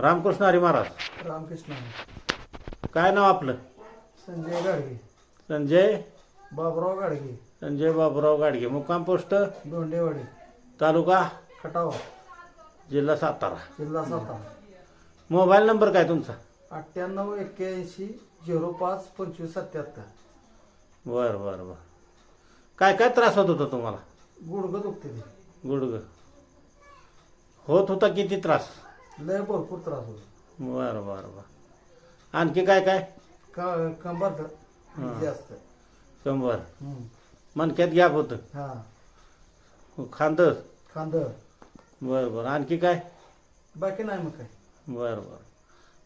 रामकृष्ण हरी महाराज. रामकृष्ण. काय नाव आपलं? संजय गाडगे. संजय बाबुराव गाडगे. संजय बाबुराव गाडगे. मुक्काम पोस्ट दोंडेवाडी. तालुका खटाव. जिल्हा सातारा. जिल्हा सातारा. मोबाईल नंबर काय तुमचा? 9881052577. बरं बरं बरं. काय काय त्रास होत होता तुम्हाला? गुडघं दुखते ते. गुडघं होत होता. किती त्रास? लय भरपूर त्रास होतो. बरं बरं बरं. आणखी काय काय? कंबर जास्त. कंबर मणक्यात गॅप होतं. हा. खांद. खांद. बरं बरं. आणखी काय? बाकी नाही मग काय. बरं बरं.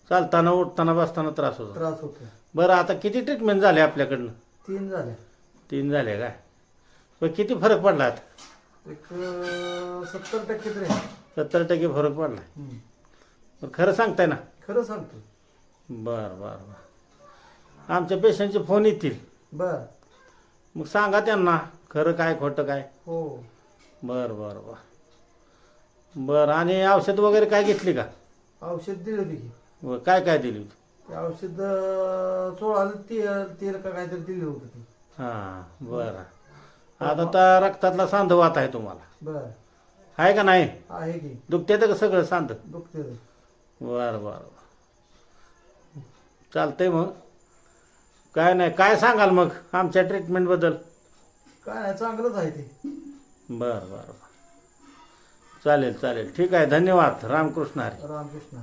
चालताना उठताना बसताना त्रास होतो. त्रास होतो. बरं, आता किती ट्रीटमेंट झाले आपल्याकडनं? 3 झाले. 3 झाले काय? पण किती फरक पडला आता? एक 70% तरी. 70% फरक पडला. पण खरं सांगताय ना? खरं सांगतो. बरं बरं बरं. आमच्या पेशंटचे फोन येतील. बर. मग सांगा त्यांना खरं काय खोटं काय. हो. बरं बरं बरं बरं. आणि औषध वगैरे काय घेतली का? औषध दिलं होती की. काय काय दिली होती? ते औषध 16 तेल का काहीतरी दिलं होतं ते. हां बरं. आता तर रक्तातला सांधवात आहे तुम्हाला. बर. आहे का नाही? आहे की. दुखते तर सगळं सांध? दुखते. बरं बरं. चालतंय मग. काय नाही, काय सांगाल मग आमच्या ट्रीटमेंटबद्दल? काय नाही, चांगलंच आहे ते. बरं बरं. चालेल चालेल. ठीक आहे. धन्यवाद. रामकृष्ण हरी. रामकृष्ण.